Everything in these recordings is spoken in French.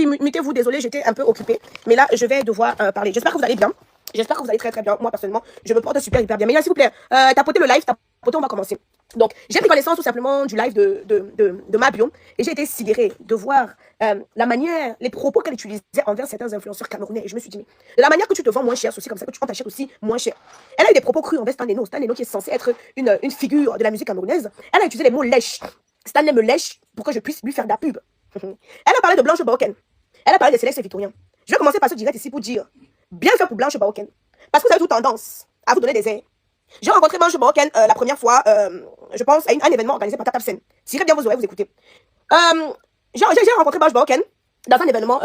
mutez-vous, désolé, j'étais un peu occupée. Mais là, je vais devoir parler. J'espère que vous allez bien. J'espère que vous allez très très bien. Moi, personnellement, je me porte super hyper bien. Mais là, s'il vous plaît, tapotez le live, tapotez, on va commencer. Donc, j'ai pris connaissance tout simplement du live de Mabio. Et j'ai été sidérée de voir la manière, les propos qu'elle utilisait envers certains influenceurs camerounais. Et je me suis dit, mais de la manière que tu te vends moins cher, aussi comme ça, que tu vends ta chair aussi moins cher. Elle a eu des propos crus envers Stan Eno. Stan Eno qui est censé être une figure de la musique camerounaise. Elle a utilisé les mots lèche. Stanley me lèche pour que je puisse lui faire de la pub. Elle a parlé de Blanche Baoken. Elle a parlé de Céleste Victorien. Je vais commencer par ce direct ici pour dire bien fait pour Blanche Baoken. Parce que vous avez toute tendance à vous donner des airs. J'ai rencontré Blanche Baoken la première fois, je pense, à un événement organisé par Tap Tap Sen. Si bien vous aurez vous écouter. J'ai rencontré Blanche Baoken dans un événement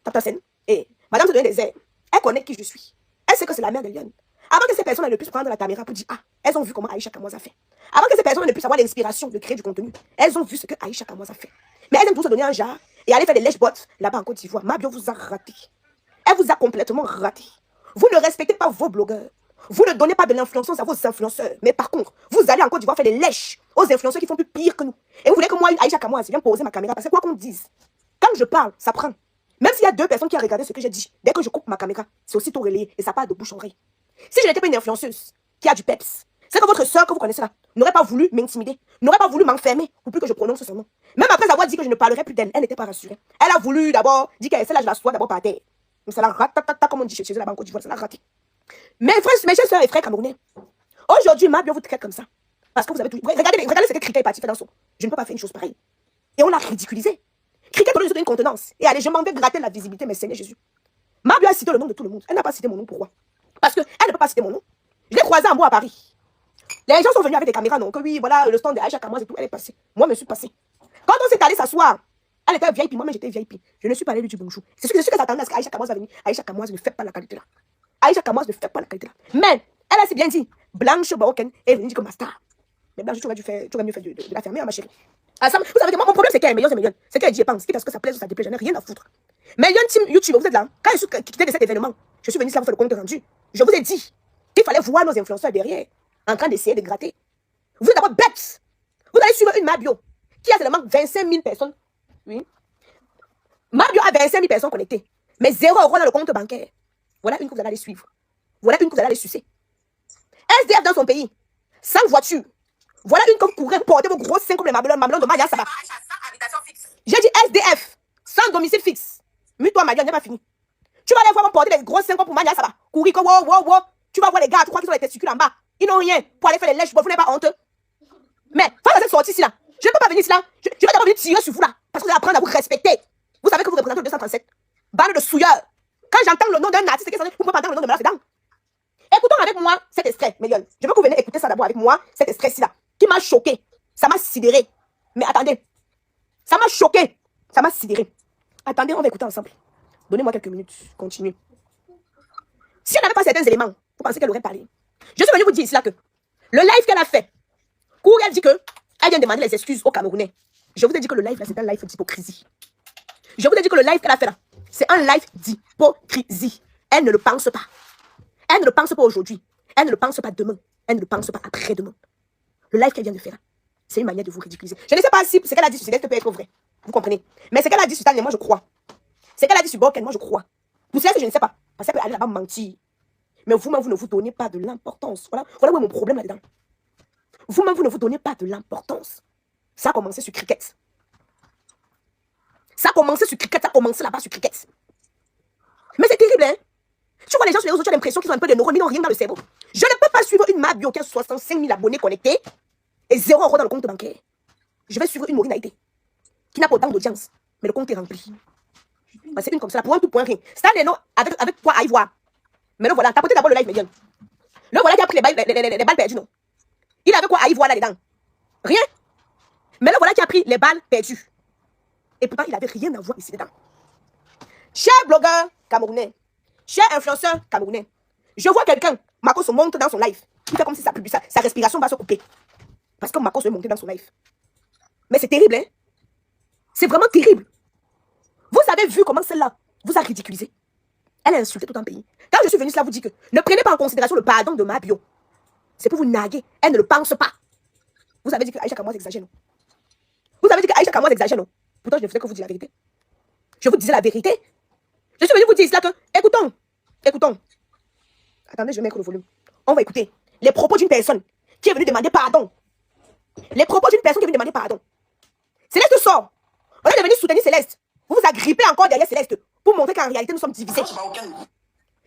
Tap Tap Sen. Et madame se donnait des airs. Elle connaît qui je suis. Elle sait que c'est la mère de Lyon. Avant que ces personnes ne puissent prendre la caméra pour dire ah, elles ont vu comment Aïcha Kamoise a fait. Avant que ces personnes ne puissent avoir l'inspiration de créer du contenu, elles ont vu ce que Aïcha Kamoise a fait. Mais elles aiment tous se donner un jar et aller faire des lèche-bots là-bas en Côte d'Ivoire. Mabio vous a raté. Elle vous a complètement raté. Vous ne respectez pas vos blogueurs. Vous ne donnez pas de l'influence à vos influenceurs. Mais par contre, vous allez en Côte d'Ivoire faire des lèches aux influenceurs qui font plus pire que nous. Et vous voulez que moi, Aïcha Kamoise, vienne poser ma caméra. Parce que quoi qu'on dise, quand je parle, ça prend. Même s'il y a deux personnes qui ont regardé ce que j'ai dit, dès que je coupe ma caméra, c'est aussitôt relayé et ça part de bouche en oreille. Si je n'étais pas une influenceuse qui a du peps, c'est que votre soeur que vous connaissez là n'aurait pas voulu m'intimider, n'aurait pas voulu m'enfermer pour plus que je prononce son nom. Même après avoir dit que je ne parlerai plus d'elle, elle n'était pas rassurée. Elle a voulu d'abord dire qu'elle essaie là, je la sois d'abord par terre. Mais ça l'a raté, comme on dit chez eux là-bas en Côte d'Ivoire, ça l'a raté. Mes chers soeurs et frères camerounais, aujourd'hui, Mabio vous traite comme ça. Parce que vous avez tout. Regardez ce que Krika est parti faire dans son. Je ne peux pas faire une chose pareille. Et on l'a ridiculisé. Krika donne une contenance. Et allez, je m'en vais gratter la visibilité, mais Seigneur Jésus. Mabio a cité le nom de tout le monde. Elle n'a pas cité mon nom. Pourquoi? Parce qu'elle ne peut pas citer mon nom. Je l'ai croisée en bois à Paris. Les gens sont venus avec des caméras, non? Que oui, voilà, le stand de Aïcha Kamoise et tout, elle est passée. Moi, je me suis passée. Quand on s'est allé s'asseoir, elle était VIP, moi-même j'étais VIP. Je ne suis pas allée lui dire bonjour. C'est sûr que s'attendait à ce qu'Aïcha Kamoise va venir. Aïcha Kamoise ne fait pas la qualité là. Aïcha Kamoise ne fait pas la qualité là. Mais, elle a si bien dit, Blanche Baoken est venue dire comme ma star. Mais Blanche, tu aurais mieux fait de la fermer, ma chérie. Ah, ça, vous savez que mon problème, c'est qu'elle est meilleure, c'est meilleure. C'est qu'elle y pense. Parce que ça plaise ou ça déplaise, j'en ai rien à foutre. Mais il y a une team YouTube, vous êtes là. Quand je suis quitté de cet événement, je suis venue là vous faire le compte rendu. Je vous ai dit qu'il fallait voir nos influenceurs derrière, en train d'essayer de gratter. Vous êtes d'abord bêtes. Vous allez suivre une Mabio qui a seulement 25 000 personnes. Oui. Mabio a 25 000 personnes connectées, mais 0 € dans le compte bancaire. Voilà une que vous allez aller suivre. Voilà une que vous allez aller sucer. SDF dans son pays, sans voiture. Voilà une que vous courez porter vos gros seins comme les mamelons de Maya Saba. J'ai dit SDF, sans domicile fixe. Mute-toi, Maya, n'est pas fini. Tu vas aller voir porter les gros seins comme pour Maya Saba. Courir comme wow. Tu vas voir les gars à 3 qui sont les testicules en bas. Ils n'ont rien pour aller faire les lèches. Vous n'êtes pas honteux. Mais, face à cette sortie-ci là, je ne peux pas venir ici là. Je vais d'abord venir tirer sur vous là. Parce que vous allez apprendre à vous respecter. Vous savez que vous représentez le 237. Bande de souilleurs. Quand j'entends le nom d'un artiste, vous pouvez pas entendre le nom de Mela Fédan. Écoutons avec moi cet extrait, Mélion. Je veux que vous venez écouter ça d'abord avec moi, cet extrait-ci là, qui m'a choqué. Ça m'a sidéré. Mais attendez. Ça m'a choqué. Ça m'a sidéré. Attendez, on va écouter ensemble. Donnez-moi quelques minutes. Continuez. Si elle n'avait pas certains éléments, vous pensez qu'elle aurait parlé. Je suis venu vous dire ici là que le live qu'elle a fait, où elle dit que elle vient demander les excuses aux Camerounais. Je vous ai dit que le live là, c'est un live d'hypocrisie. Je vous ai dit que le live qu'elle a fait là, c'est un live d'hypocrisie. Elle ne le pense pas. Elle ne le pense pas aujourd'hui. Elle ne le pense pas demain. Elle ne le pense pas après-demain. Le live qu'elle vient de faire, c'est une manière de vous ridiculiser. Je ne sais pas si ce qu'elle a dit sur Céleste peut être vrai. Vous comprenez? Mais ce qu'elle a dit sur Stanley, moi je crois. Ce qu'elle a dit sur Baoken, moi je crois. Pour Céleste, je ne sais pas. Parce qu'elle peut aller là-bas mentir. Mais vous-même, vous ne vous donnez pas de l'importance. Voilà où est mon problème là-dedans. Vous-même, vous ne vous donnez pas de l'importance. Ça a commencé sur Cricket. Ça a commencé là-bas sur Cricket. Mais c'est terrible, hein? Tu vois les gens sur les réseaux, tu as l'impression qu'ils ont un peu de neurones, ils n'ont rien dans le cerveau. Je ne peux pas suivre une Mabio qui a 65 000 abonnés connectés et 0 € dans le compte bancaire. Je vais suivre une Maureen Haïté qui n'a pas autant d'audience, mais le compte est rempli. Ben, c'est une comme ça, pour un tout, pour un rien. Stan Eno avec quoi à y voir. Mais le voilà, tapotez d'abord le live, Médiane. Le voilà qui a pris les balles perdues, non? Il avait quoi à y voir là-dedans? Rien. Mais le voilà qui a pris les balles perdues. Et pourtant, il n'avait rien à voir ici dedans. Cher blogueur camerounais, cher influenceur camerounais, je vois quelqu'un, Mako se monte dans son live. Il fait comme si sa respiration va se couper. Parce que Mako se monte dans son live. Mais c'est terrible, hein? C'est vraiment terrible. Vous avez vu comment celle-là vous a ridiculisé. Elle a insulté tout un pays. Quand je suis venue cela vous dit que ne prenez pas en considération le pardon de Mabio. C'est pour vous naguer. Elle ne le pense pas. Vous avez dit que Aïcha Kamoise exagère, non? Vous avez dit que Aïcha Kamoise exagère, non? Pourtant, je ne faisais que vous dire la vérité. Je vous disais la vérité. Je suis venu vous dire cela que, écoutons. Attendez, je vais mettre le volume. On va écouter les propos d'une personne qui est venue demander pardon. Les propos d'une personne qui est venue demander pardon. Céleste sort. On est venu soutenir Céleste. Vous vous agrippez encore derrière Céleste pour montrer qu'en réalité, nous sommes divisés.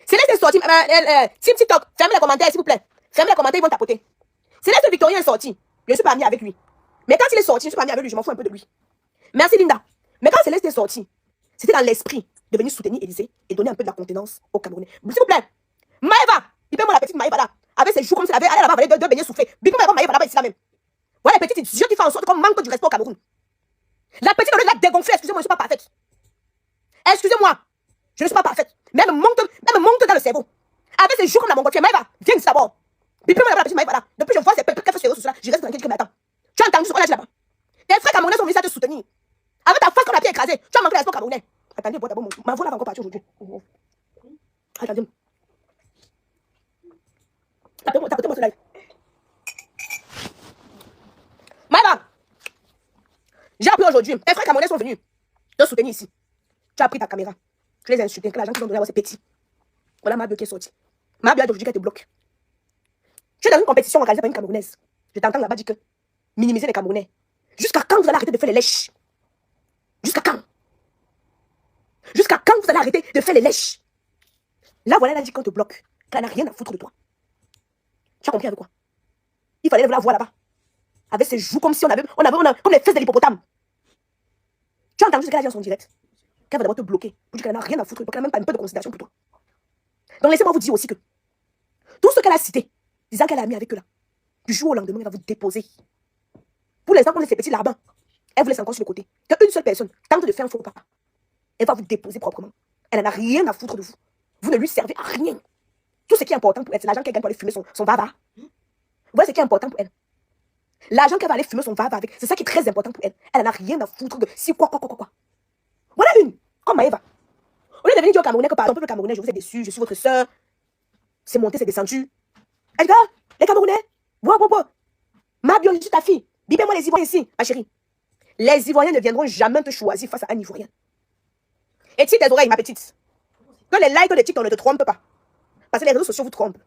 Céleste est sortie. Team TikTok, fermez les commentaires, s'il vous plaît. Fermez les commentaires, ils vont tapoter. Céleste Victorien est sorti. Je ne suis pas amie avec lui. Mais quand il est sorti, je ne suis pas amie avec lui, je m'en fous un peu de lui. Merci Linda. Mais quand Céleste est sorti, c'était dans l'esprit de venir soutenir Élysée et donner un peu de la contenance aux Camerounais. S'il vous plaît. Maëva, bipez-moi la petite Maëva là. Avec ses joues comme si elle allait là-bas avec deux beignets soufflés. Bipez-moi Maëva là-bas ici là même. Voilà les petites yeux qui font en sorte qu'on manque du respect au Cameroun. La petite, on l'a dégonflée. Excusez-moi, je ne suis pas parfaite. Excusez-moi, je ne suis pas parfaite. Mais elle me monte dans le cerveau. Avec ses joues comme la mongole. Maëva, viens ici d'abord. Bipez-moi la petite Maëva là. Depuis que je vois ces pépés qu'elle fait sur les réseaux sociaux, je reste tranquille que m'attends. Tu as entendu ce qu'on a dit là-bas? Tes frères camerounais sont venus à te soutenir. Avec ta face qu'on a pu écraser. Tu as manqué de respect au Camerounais. Attendez, d'abord, ma voix là va encore partir aujourd'hui. Attendez. Tapez-moi ce live. Maëva, j'ai appris aujourd'hui. Tes frères camerounais sont venus te soutenir ici. Tu as pris ta caméra. Tu les as insultés. Que l'argent qu'ils ont donné à moi, c'est petit. Voilà ma qui est sortie. Ma a aujourd'hui qu'elle te bloque. Tu es dans une compétition organisée par une Camerounaise. Je t'entends là-bas dire que minimiser les Camerounais. Jusqu'à quand vous allez arrêter de faire les lèches? Jusqu'à quand? Jusqu'à quand vous allez arrêter de faire les lèches? Là, voilà, elle a dit qu'on te bloque. Qu'elle n'a rien à foutre de toi. Tu as compris avec quoi? Il fallait la voir là-bas. Avec ses joues comme si on avait comme les fesses de l'hippopotame. Tu as entendu ce qu'elle a dit en son direct? Qu'elle va d'abord te bloquer. Pour dire qu'elle n'a rien à foutre de toi. Qu'elle n'a même pas un peu de considération pour toi. Donc laissez-moi vous dire aussi que tout ce qu'elle a cité, disant qu'elle a mis avec eux là, du jour au lendemain, elle va vous déposer. Pour l'instant, qu'on est ces petits larbins, elle vous laisse encore sur le côté. Qu'une seule personne tente de faire un faux pas, elle va vous déposer proprement. Elle n'en a rien à foutre de vous. Vous ne lui servez à rien. Tout ce qui est important pour elle, c'est l'argent qu'elle gagne pour aller fumer son vava. Vous voyez ce qui est important pour elle? L'argent qu'elle va aller fumer son vava avec, c'est ça qui est très important pour elle. Elle n'en a rien à foutre de si quoi. Voilà une, comme Maëva. Au lieu de venir dire au Camerounais que par exemple, le Camerounais, je vous ai déçu, je suis votre soeur. C'est monté, c'est descendu. Elle dit, les Camerounais, bois. Ma bio, je suis ta fille. Bibez-moi les Ivoiriens ici, ma chérie. Les Ivoiriens ne viendront jamais te choisir face à un Ivoirien. Et tire tes oreilles, ma petite. Que les likes, les TikTok ne te trompent pas. Parce que les réseaux sociaux vous trompent.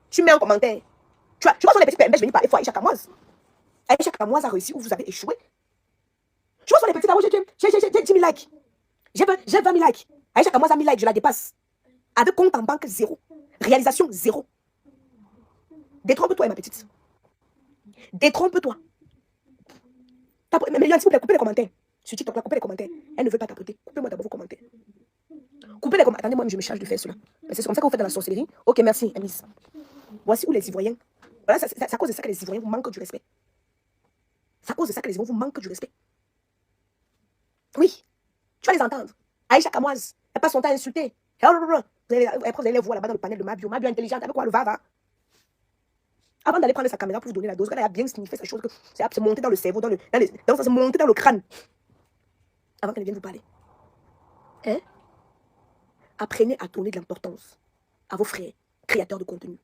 Tu mets un commentaire. Tu vois sur les petits PMB, je vais parler pour Aïcha Kamoise. Aïcha Kamoise a réussi où vous avez échoué. Tu vois sur les petits PMB, j'ai 10 000 likes. J'ai 20 000 likes. Aïcha Kamoise a 1000 likes, je la dépasse. Avec compte en banque 0. Réalisation 0. Détrompe-toi, ma petite. Détrompe-toi. Mais s'il vous plaît, coupez les commentaires. Sur TikTok, coupez les commentaires. Elle ne veut pas tapoter. Coupez-moi d'abord vos commentaires. Coupez les commentaires. Attendez, moi, je me charge de faire cela. C'est comme ça que vous faites dans la sorcellerie. Ok, merci, Amis. Voici où les Ivoiriens. Voilà, c'est à cause de ça que les Ivoiriens vous manquent du respect. C'est à cause de ça que les Ivoiriens vous manquent du respect. Oui. Tu vas les entendre. Aïcha Kamoise, elle passe son temps à insulter. Après, vous allez les voir là-bas dans le panel de Mabio. Mabio intelligente. Avec quoi le va. Avant d'aller prendre sa caméra pour vous donner la dose, elle a bien signifié cette chose que c'est monté dans le cerveau, c'est monté dans le crâne. Avant qu'elle vienne vous parler. Hein? Apprenez à donner de l'importance à vos frères, créateurs de contenu,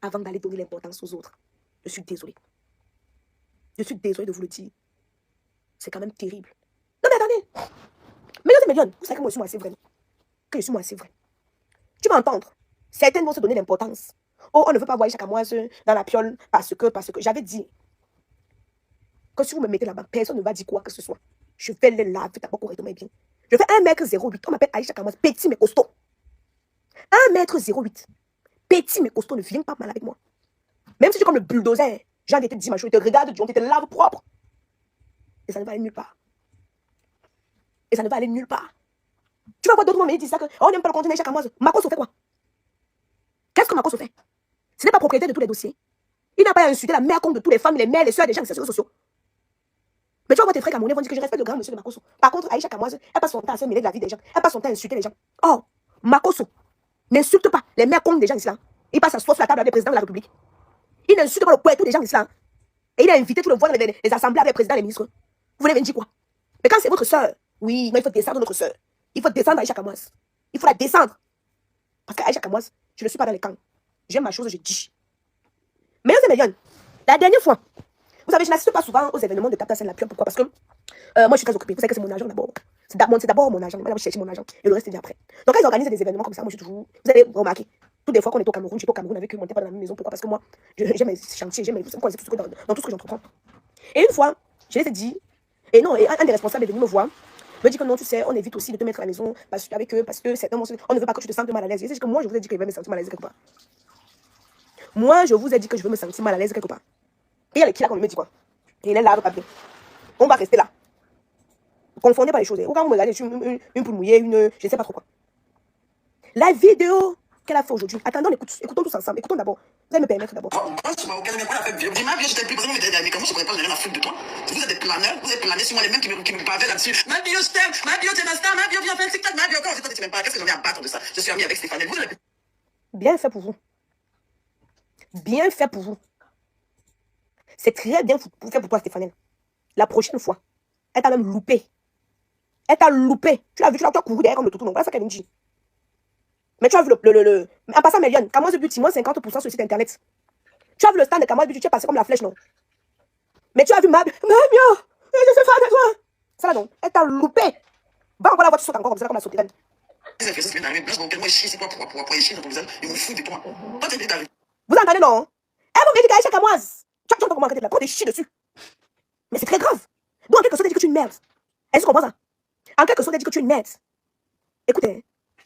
avant d'aller donner l'importance aux autres. Je suis désolée. Je suis désolée de vous le dire. C'est quand même terrible. Non mais attendez. Mais c'est million. Vous savez que moi je suis assez vrai. Que je suis moi assez vrai. Tu vas entendre. Certaines vont se donner l'importance. Oh, on ne veut pas voir chaque mois dans la piole parce que j'avais dit que si vous me mettez là-bas, personne ne va dire quoi que ce soit. Je vais les laver d'abord correctement et bien. Je fais 1m08. On m'appelle Aïcha Kamoise, petit mais costaud. 1m08. Petit mais costaud, ne viens pas mal avec moi. Même si tu es comme le bulldozer, j'ai envie de te dire, je te regarde, on te lave propre. Et ça ne va aller nulle part. Et ça ne va aller nulle part. Tu vas voir d'autres moments dire ça que, oh, on n'aime pas le contenu d'Aïcha Kamoise. Makosso fait quoi? Qu'est-ce que Makosso fait? Ce n'est pas propriétaire de tous les dossiers. Il n'a pas insulté la mère comme de toutes les femmes, les mères, les soeurs des gens des réseaux sociaux. Mais tu vas voir tes frères camerounais vont dire que je respecte le grand monsieur de Makosso. Par contre, Aïcha Kamoise, elle passe son temps à se mêler de la vie des gens. Elle passe son temps à insulter les gens. Oh, Makosso n'insulte pas les mères comme des gens ici. Il passe à soi sur la table avec le président de la République. Il n'insulte pas le poète des gens ici. Et il a invité tout le voir dans les assemblées avec le président et les ministres. Vous voulez me dire quoi? Mais quand c'est votre soeur, oui, non, il faut descendre notre soeur. Il faut descendre Aïcha Kamoise. Il faut la descendre. Parce qu'Aïcha Kamoise, je ne suis pas dans les camps. J'aime ma chose, je dis. Mais la dernière fois, vous savez, je n'assiste pas souvent aux événements de Captain Saint-Lapierre. Pourquoi? Parce que Moi, je suis très occupée. Vous savez que c'est mon argent d'abord. C'est d'abord mon argent. Moi, je cherche mon argent. Et le reste, c'est après. Donc, quand ils organisent des événements comme ça, moi, je suis toujours. Vous avez remarqué, toutes les fois qu'on est au Cameroun, j'étais au Cameroun avec eux, on n'était pas dans la même maison. Pourquoi? Parce que moi, j'aime mes chantiers, j'aime tout ce que dans tout ce que j'entreprends. Et une fois, je les ai dit, et non, et un des responsables est venu me voir, me dit que non, tu sais, on évite aussi de te mettre à la maison avec eux, parce que certains, on ne veut pas que tu te sentes mal à l'aise. Et c'est que moi, je vous ai dit que je vais me sentir mal à l'aise quelque part. Moi, je vous ai dit que je veux me sentir mal à l'aise quelque part. Et il y a le qui là qu'on me dit quoi? Et il est là, le papier. On va rester là. Confondez pas les choses. Ou quand vous me regardez, je suis une poule mouillée, je ne sais pas trop quoi. La vidéo qu'elle a fait aujourd'hui, attendons, écoutons tous ensemble. Écoutons d'abord. Vous allez me permettre d'abord. Comment je pourrais pas rien à foutre de toi? Vous êtes des planeurs, vous êtes planés sur moi, les mêmes qui me bavaient là-dessus. Ma bio, je t'aime, ma bio, t'es ma star, ma bio, viens faire TikTok, ma bio, quand je t'aime pas, qu'est-ce que j'en ai à battre de ça? Je suis ami avec Stéphane. Vous êtes... Bien fait pour vous. Bien fait pour vous. C'est très bien fait pour toi, Stéphane. La prochaine fois, elle t'a même loupé. Elle t'a loupé. Tu l'as vu, tu as couru derrière comme le toutou. Non, voilà ça qu'elle me dit. Mais tu as vu en passant, Méliane, Camoise Beauty, moins 50% sur le site internet. Tu as vu le stand de Camoise Beauty, tu es passé comme la flèche, non? Mais tu as vu Mabio, je suis fan de toi. Ça là, non. Elle t'a loupé. Va encore la voir, tu sautes encore comme ça, comme la sauterelle. Vous entendez, non? Elle vous dit qu'elle est chez Camoise. Tu vas pas comment arrêter de la prendre des chier dessus. Mais c'est très grave. Donc, en quelque sorte, elle dit que tu es une merde. Est-ce que tu comprends ça? En quelque sorte, elle dit que tu es une merde. Écoutez.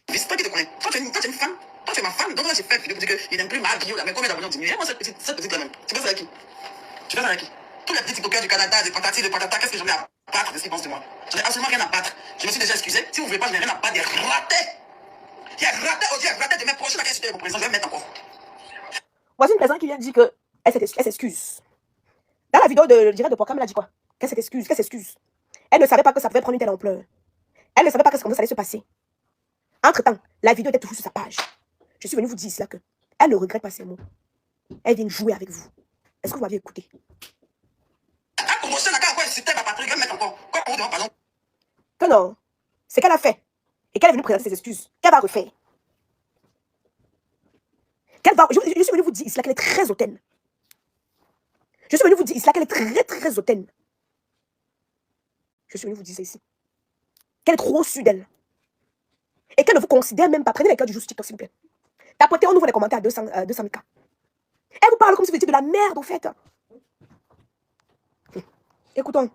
C'est toi qui te connais. Toi, tu es une femme. Toi, tu es ma femme. Donc là, j'ai fait une vidéo pour dire qu'il n'aime plus ma bio, là. Mais combien d'abonnés ont diminué? Moi, cette petite là même. Tu fais ça avec qui? Tu fais ça avec qui? Tous les petits TikTokers du Canada, des patatis, des patatas, qu'est-ce que j'en ai à battre de ce qu'ils pensent de moi? J'en ai absolument rien à battre. Je me suis déjà excusé. Si vous voulez pas, je n'ai rien à battre des ratés. Il y a raté de mes proches, là, qu'est-ce que je vais me mettre encore? Voici une personne qui vient de dire qu'elle s'excuse. Dans la vidéo de direct de Pocam, elle a dit quoi? Qu'elle s'excuse. Elle ne savait pas que ça pouvait prendre une telle ampleur. Elle ne savait pas que ça allait se passer. Entre-temps, la vidéo était toujours sur sa page. Je suis venue vous dire cela que elle ne regrette pas ses mots. Elle vient jouer avec vous. Est-ce que vous m'avez écouté? Que non. C'est qu'elle a fait. Et qu'elle est venue présenter ses excuses. Qu'elle va refaire. Je suis venue vous dire ici qu'elle est très hautaine. Je suis venue vous dire ici qu'elle est très très hautaine. Je suis venue vous dire ça ici. Qu'elle est trop au-dessus d'elle. Et qu'elle ne vous considère même pas. Prenez les cœurs du jour sur TikTok, s'il vous plaît. Tapotez, on ouvre les commentaires à 200 000 cas. Elle vous parle comme si vous étiez de la merde, au fait. Écoutons.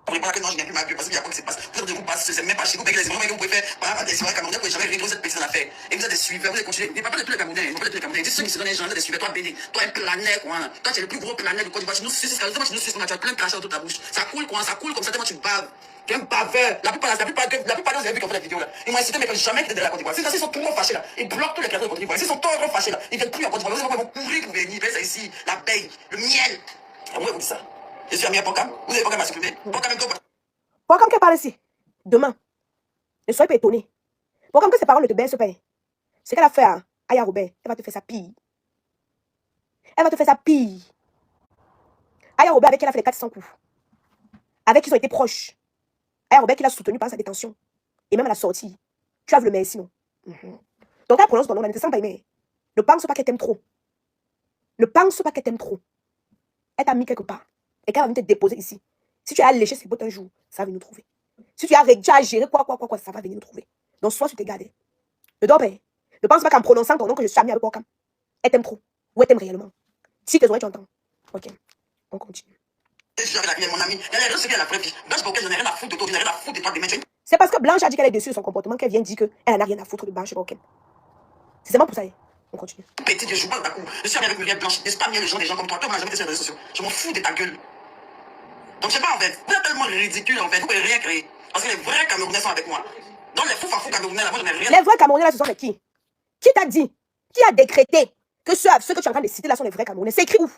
Vous ne pas que non, je n'ai plus ma bio parce qu'il y a quoi qui se passe. Vous ne pas, c'est même pas chez vous, mais les événements que vous pouvez faire, par exemple, des citoyens camerounais, vous pouvez jamais réduire cette petite affaire. Et vous êtes des suiveurs, vous allez continuer. Mais pas de tous les Camerounais, pas de tous les Camerounais. Dis ceux qui se donnent les gens, des suiveurs, toi, Béni, toi, un planet, quoi. Toi, tu es le plus gros planet du Côte d'Ivoire. Tu nous suces, tu as plein de crachats dans ta bouche. Ça coule, quoi, ça coule comme ça, tellement tu baves. Tu es un baveur. La plupart des gens, vous avez vu qu'on fait la vidéo là. Ils m'ont incité, mais jamais été de la Côte d'Ivoire. Ils sont trop fâchés là. Ils bloquent tous les créateurs de Côte d'Ivoire. Ils sont trop fâchés là. Ils viennent plus en Côte d'Ivoire. Ils vont courir pour venir. C'est ici, l'abeille, le miel. Moi, vous dites ça. Je suis ami à Pocam. Vous avez Pocam à supprimer. Pocam est Pocam qui parle ici. Demain. Ne soyez pas étonnés. Pocam que ses paroles ne te baissent pas. Ce qu'elle a fait à Aya Robert, elle va te faire sa pille. Elle va te faire sa pille. Aya Robert avec qui elle a fait les 400 coups. Avec qui ils ont été proches. Aya Robert qui l'a soutenu par sa détention. Et même à la sortie. Tu as vu le merci, non? Donc elle prononce ton nom, elle ne te sent pas aimée. Ne pense pas qu'elle t'aime trop. Ne pense pas qu'elle t'aime trop. Elle t'a mis quelque part. Et qu'elle va venir te déposer ici. Si tu as léché ses bottes un jour, ça va venir nous trouver. Si tu as géré quoi, ça va venir nous trouver. Donc sois sur tes gardes. Ne dors pas. Ne pense pas qu'en prononçant ton nom que je suis amie avec Pocam, elle t'aime trop. Ou elle t'aime réellement. Si tes oreilles tu entends. Ok, on continue. C'est parce que Blanche a dit qu'elle est déçue de son comportement qu'elle vient dire qu'elle n'en a rien à foutre de Blanche Pocam. C'est seulement pour ça. On continue. Petit, je joue pas dans la cour. Je suis avec Muriel Blanche. N'est-ce pas mieux les gens comme toi? Toi, on n'a jamais été sur les réseaux sociaux. Je m'en fous de ta gueule. Donc, je sais pas, en fait. Vous êtes tellement ridicule, en fait. Vous pouvez rien créer. Parce que les vrais Camerounais sont avec moi. Donc, les fous Camerounais, là, moi, je n'ai rien. Les vrais Camerounais, là, ce sont les qui? Qui t'a dit? Qui a décrété que ceux que tu es en train de citer là sont les vrais Camerounais? C'est écrit où?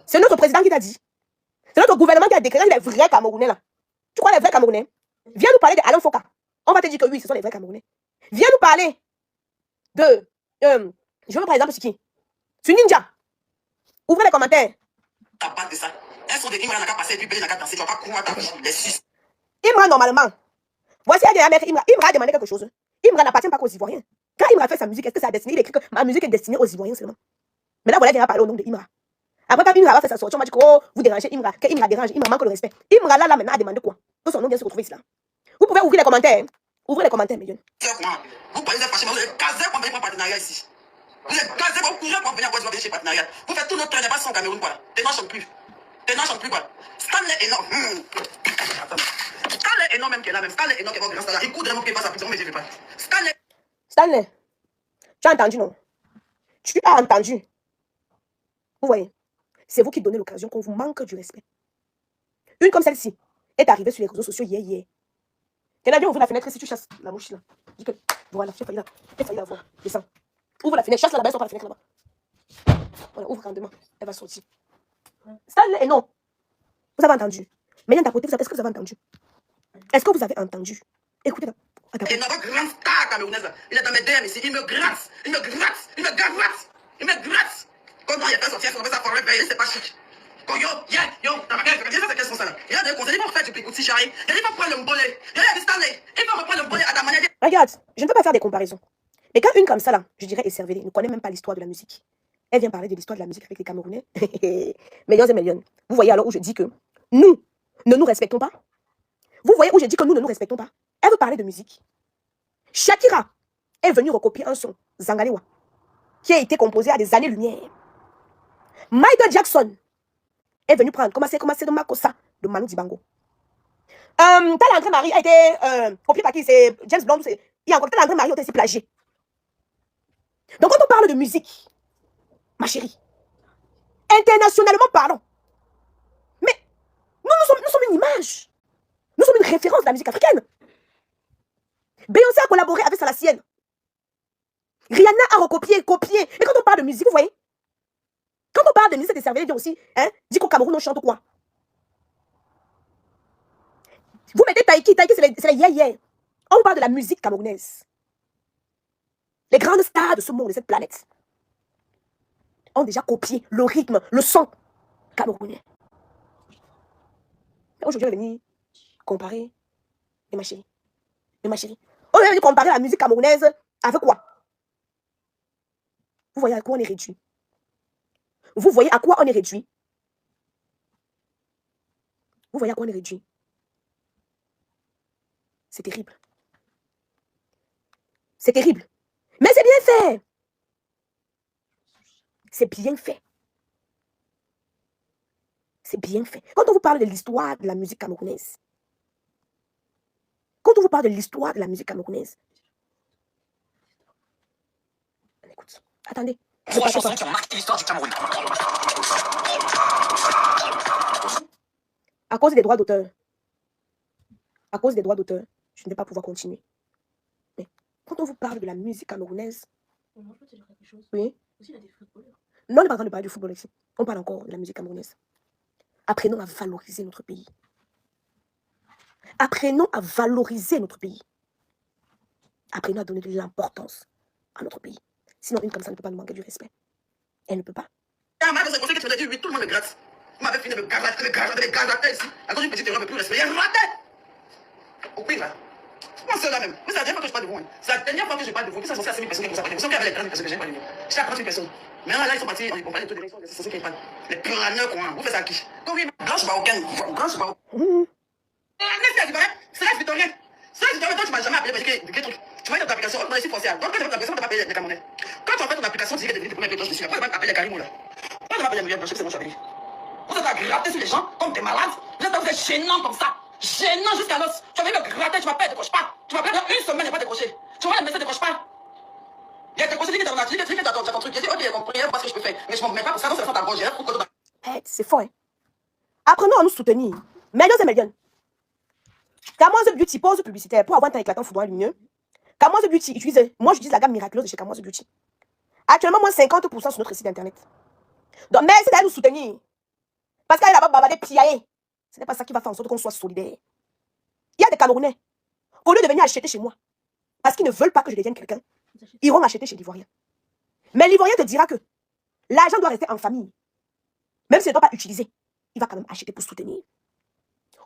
C'est notre président qui t'a dit. C'est notre gouvernement qui a décrété les vrais Camerounais, là. Tu crois les vrais Camerounais? Viens nous parler de Alain Foka. On va te dire que oui, ce sont les vrais Camerounais. Viens nous parler de... je veux par exemple, c'est qui? C'est Ninja. Ouvrez les commentaires. De ça. Elles sont des Imra n'a qu'à passer et puis Bélé n'a qu'à danser. Tu vas pas courir à ta vie. Les suces. Imra, normalement. Voici un mec, Imra. Imra a demandé quelque chose. Imra n'appartient pas qu'aux Ivoiriens. Quand Imra fait sa musique, est-ce que ça a destiné? Il écrit que ma musique est destinée aux Ivoiriens seulement. Mais là, voilà, il vient parler au nom de Imra. Après, quand Imra va faire sa sortie, on m'a dit que oh, vous dérangez Imra, que Imra dérange, Imra manque le respect. Imra là, maintenant, a demandé quoi? Que son nom vient se retrouver ici là. Vous pouvez ouvrir les commentaires. Hein? Ouvrez les commentaires, mes jeunes. Vous parlez de fâché, vous êtes casé pour venir pour partenariat ici. Vous êtes casé pour courir pour venir chez partenariat. Vous faites tout notre train de passe au Cameroun, quoi. Tes noms ne chantent plus. Tes noms ne chantent plus, quoi. Stanley énorme. Stanley énorme même qui est là, même. Stanley énorme qui est votre grand là. Écoute vraiment qu'il passe à plus, mais je ne vais pas. Stanley, tu as entendu, non? Tu as entendu. Vous voyez, c'est vous qui donnez l'occasion qu'on vous manque du respect. Une comme celle-ci est arrivée sur les réseaux sociaux hier. Quelqu'un vient ouvrir la fenêtre si tu chasses la mouche là. Dis que, voilà, tu as failli la voir. Descends. Ouvre la fenêtre, chasse là-bas, elle sort par la fenêtre là-bas. Voilà, ouvre grandement. Elle va sortir. Stanley, et non. Vous avez entendu. Maintenant, tapoter, est-ce que vous avez entendu? Est-ce que vous avez entendu? Écoutez. Et notre grand star camerounaise, il est dans mes DM ici, il me gratte, il me gratte, il me gratte, il me gratte. Comment il a fait sortir, ça pour réveiller, c'est pas chic. Yo, t'as ma gueule, regarde ça, qu'est-ce qu'on ça là? Il a des conseils, il va faire du picouti charré, il va prendre le bolé, il a dit Stanley, il va reprendre le bolé à ta manière. Regarde, je ne peux pas faire des comparaisons. Mais quand une comme ça là, je dirais écervelée, ne connaît même pas l'histoire de la musique. Elle vient parler de l'histoire de la musique avec les Camerounais. Millions et millions. Vous voyez alors où je dis que nous ne nous respectons pas? Vous voyez où je dis que nous ne nous respectons pas? Elle veut parler de musique. Shakira est venue recopier un son, Zangalewa, qui a été composé à des années-lumière. Michael Jackson est venu prendre, comment c'est de Makossa, de Manu Dibango. Tal Marie a été copié par qui? C'est James Blunt. Il y a encore Tal Marie a été aussi plagié. Donc quand on parle de musique, ma chérie, internationalement parlant, mais nous sommes une image. Nous sommes une référence de la musique africaine. Beyoncé a collaboré avec Salacienne. Rihanna a recopié, copié. Et quand on parle de musique, vous voyez, quand on parle de musique, c'est cerveau aussi, hein, dit qu'au Cameroun, on chante quoi? Vous mettez Taïki, c'est les yé-yé. On vous parle de la musique camerounaise. Les grandes stars de ce monde, de cette planète, ont déjà copié le rythme, le son camerounais. Aujourd'hui, on va venir comparer, et ma chérie, on va venir comparer la musique camerounaise avec quoi? Vous voyez à quoi on est réduit? Vous voyez à quoi on est réduit? Vous voyez à quoi on est réduit? C'est terrible. C'est terrible. Mais c'est bien fait. C'est bien fait. C'est bien fait. Quand on vous parle de l'histoire de la musique camerounaise, écoute, attendez. 3 chansons qui ont marqué l'histoire du Cameroun. À cause des droits d'auteur. Je ne vais pas pouvoir continuer. Mais quand on vous parle de la musique camerounaise, Moi, je peux te dire quelque chose. oui. Aussi, il y a des footballeurs. Non, on n'est pas en train de parler du football ici. On parle encore de la musique camerounaise. Apprenons à valoriser notre pays. Apprenons à valoriser notre pays. Apprenons à donner de l'importance à notre pays. Sinon, une comme ça ne peut pas nous manquer du respect. Elle ne peut pas. Tout le monde me gratte. Vous m'avez fini de me gratter ici. À cause d'une petite erreur, plus respect. Il y a raté. Au pire, là. Moi, c'est là même. C'est la dernière fois que je parle de vous. C'est la dernière fois que je parle de vous. Puis ça, je sais à 6 000 personnes qui vous appellent. Vous savez, avec les 30 000 personnes que j'ai pas de vous. J'étais à 30 000 personnes. Maintenant, là, ils sont partis en compagnie de toutes les élections. C'est ceux qui parlent. Les planeurs, quoi. Vous faites ça à qui? Quand oui, branche marocaine. Branche marocaine. C'est là, Victorien. C'est là, Victorien. Toi, tu m'as jamais appelé parce que quel truc. Tu m'as dit dans ton application, on a ici foncière. Donc, quand tu fais ton application, tu n'as pas payé les Camerounais. Quand tu as fait ton application, tu dis que tu es devenu le premier pétage dessus. Après, tu vas appeler Karim là. Pourquoi tu m'as appelé Muriel Blanche? C'est bon, je suis vous êtes à gratter sur les gens comme des malades. Vous êtes gênant comme ça. Gênant jusqu'à l'os. Tu vas venir me gratter, tu m'appelles, décroche pas. Tu m'appelles une semaine et pas décroché. Tu vois, le message décroche pas. Il y a décroché, dit que t'as ton truc. J'ai dit, ok, j'ai compris, il y a pas ce que je peux faire. Mais je m'en mets pas pour ça, non, c'est ta gorge. C'est fort, hein. Apprenons à nous soutenir. Millions. Camoise Beauty, pause publicitaire pour avoir un teint éclatant, foudroyant, lumineux. Camoise Beauty, moi j'utilise la gamme miraculeuse de chez Camoise Beauty. Actuellement, moins 50% sur notre site internet. Donc, merci d'aller nous soutenir. Parce qu'elle a babadé piaillé. Ce n'est pas ça qui va faire en sorte qu'on soit solidaire. Il y a des Camerounais, au lieu de venir acheter chez moi, parce qu'ils ne veulent pas que je devienne quelqu'un, ils vont acheter chez l'Ivoirien. Mais l'Ivoirien te dira que l'argent doit rester en famille. Même s'il ne doit pas utiliser, il va quand même acheter pour soutenir.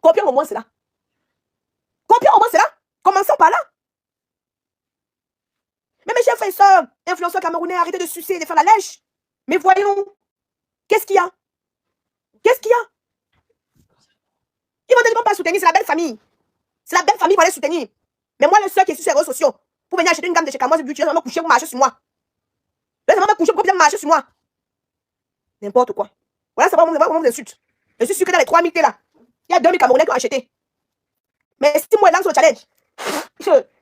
Copions au moins cela. Commençons par là. Mais mes chers frères et sœurs, influenceurs camerounais, arrêtez de sucer et de faire la lèche. Mais voyons, qu'est-ce qu'il y a? Qu'est-ce qu'il y a? Ils vont te dire qu'on pas soutenir, c'est la belle famille. C'est la belle famille qu'on va les soutenir. Mais moi, le seul qui est sur les réseaux sociaux, pour venir acheter une gamme de chez Camoise, tu laisses maman coucher pour marcher sur moi. Laisse maman coucher pour bien marcher sur moi. N'importe quoi. Voilà, ça va vraiment vous insulte. Je suis sûr que dans les 3000 là, il y a 2000 Camerounais qui ont acheté. Mais si moi, là, sur le challenge,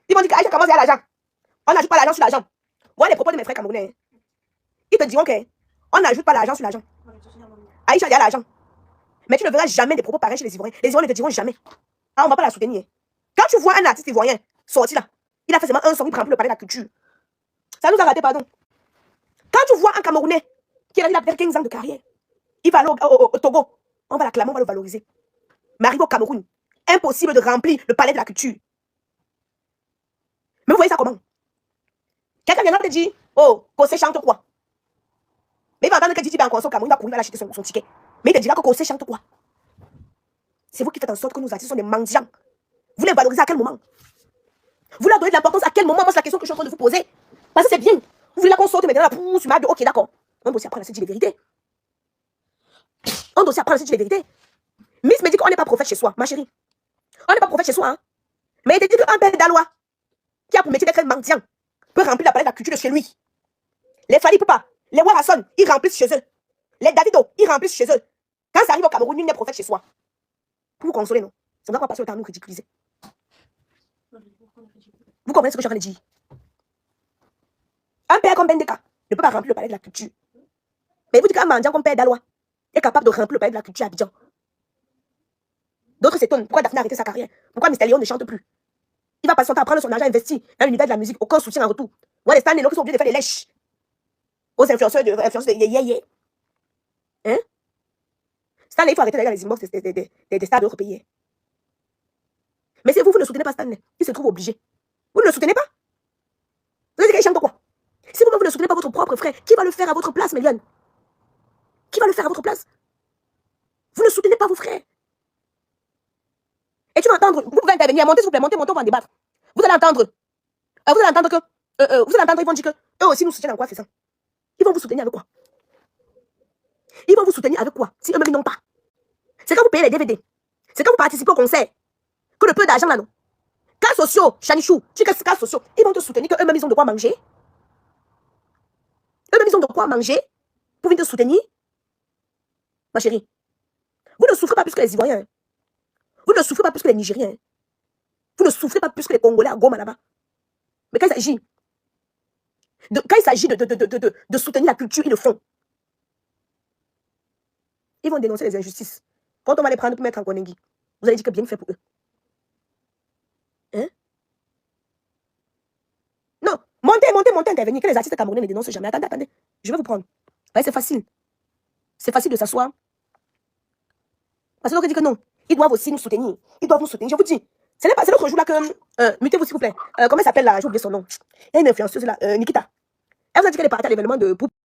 ils vont dire qu'Aïcha Camoise, il y a l'argent. On n'ajoute pas l'argent sur l'argent. Voilà les propos de mes frères camerounais. Ils te diront qu'on n'ajoute pas l'argent sur l'argent. Aïcha, il y a l'argent. Mais tu ne verras jamais des propos pareils chez les Ivoiriens. Les Ivoiriens ne te diront jamais. Ah, on ne va pas la soutenir. Quand tu vois un artiste ivoirien sorti là, il a fait seulement un son, il remplit le palais de la culture. Ça nous a raté, pardon. Quand tu vois un Camerounais qui a peut-être 15 ans de carrière, il va aller au Togo, on va l'acclamer, on va le valoriser. Mais arrive au Cameroun, impossible de remplir le palais de la culture. Mais vous voyez ça comment? Quelqu'un viendra te dire, oh, Kossé chante quoi? Mais il va entendre que Didi est en concert au Cameroun, il va courir, il va acheter son ticket. Mais il te dira que Kossé chante quoi? C'est vous qui faites en sorte que nos artistes sont des mendiants. Vous les valorisez à quel moment? Vous leur donnez de l'importance à quel moment? Moi, c'est la question que je suis en train de vous poser. Parce que c'est bien. Vous voulez qu'on sorte maintenant la pousse, ok, d'accord. On doit aussi apprendre à se dire les vérités. On doit aussi apprendre à se dire les vérités. Miss me dit qu'on n'est pas prophète chez soi, ma chérie. On n'est pas prophète chez soi, hein. Mais il te dit qu'un père d'Alois, qui a pour métier d'être mendiant, peut remplir la palette de la culture de chez lui. Les Fali Poupa, les Warasson, ils remplissent chez eux. Les Davido, ils remplissent chez eux. Quand ça arrive au Cameroun, nul n'est prophète chez soi. Pour vous consoler, non? C'est vrai qu'on va passer le temps à nous ridiculiser. Vous comprenez ce que je suis en train de dire? Un père comme Bendeka ne peut pas remplir le palais de la culture. Mais vous dites qu'un mendiant comme père d'Alois est capable de remplir le palais de la culture à Abidjan. D'autres s'étonnent. Pourquoi Daphné a arrêté sa carrière? Pourquoi Mr. Léon ne chante plus? Il va passer son temps à prendre son argent investi dans l'univers de la musique. Aucun soutien en retour. Voilà les stars qui sont obligés de faire des lèches aux influenceurs de yé. Hein? Stanley, il faut arrêter d'aller dans les inbox des stars d'autres pays. Mais si vous ne soutenez pas Stanley, il se trouve obligé. Vous ne le soutenez pas? Vous allez dire qu'il chante quoi? Si vous ne soutenez pas votre propre frère, qui va le faire à votre place, Méliane? Qui va le faire à votre place? Vous ne soutenez pas vos frères. Et tu vas entendre, vous pouvez intervenir, montez s'il vous plaît, montez, on va débattre. Vous allez entendre. Vous allez entendre ils vont dire que eux aussi nous soutiennent en quoi faisant. Ils vont vous soutenir avec quoi? Ils vont vous soutenir avec quoi? Si eux-mêmes ils n'ont pas. C'est quand vous payez les DVD. C'est quand vous participez au concert. Que le peu d'argent là, non? Cas sociaux, Chanichou, tu sais cas sociaux, ils vont te soutenir que eux-mêmes ils ont de quoi manger. Eux-mêmes ils ont de quoi manger pour venir te soutenir. Ma chérie, vous ne souffrez pas plus que les Ivoiriens. Hein. Vous ne souffrez pas plus que les Nigériens. Hein. Vous ne souffrez pas plus que les Congolais à Goma là-bas. Mais quand il s'agit de soutenir la culture, ils le font. Ils vont dénoncer les injustices. Quand on va les prendre pour mettre en Konengi, vous allez dire que bien fait pour eux. Hein? Non, montez, intervenir. Que les artistes camerounais ne dénoncent jamais. Attendez, je vais vous prendre. Ouais, c'est facile. C'est facile de s'asseoir. Parce que l'on dit que non, ils doivent aussi nous soutenir. Ils doivent nous soutenir. Je vous dis, c'est l'autre jour là que... mutez-vous s'il vous plaît. Comment elle s'appelle là? J'ai oublié son nom. Il y a une influenceuse là, Nikita. Elle vous a dit qu'elle est partie à l'événement de...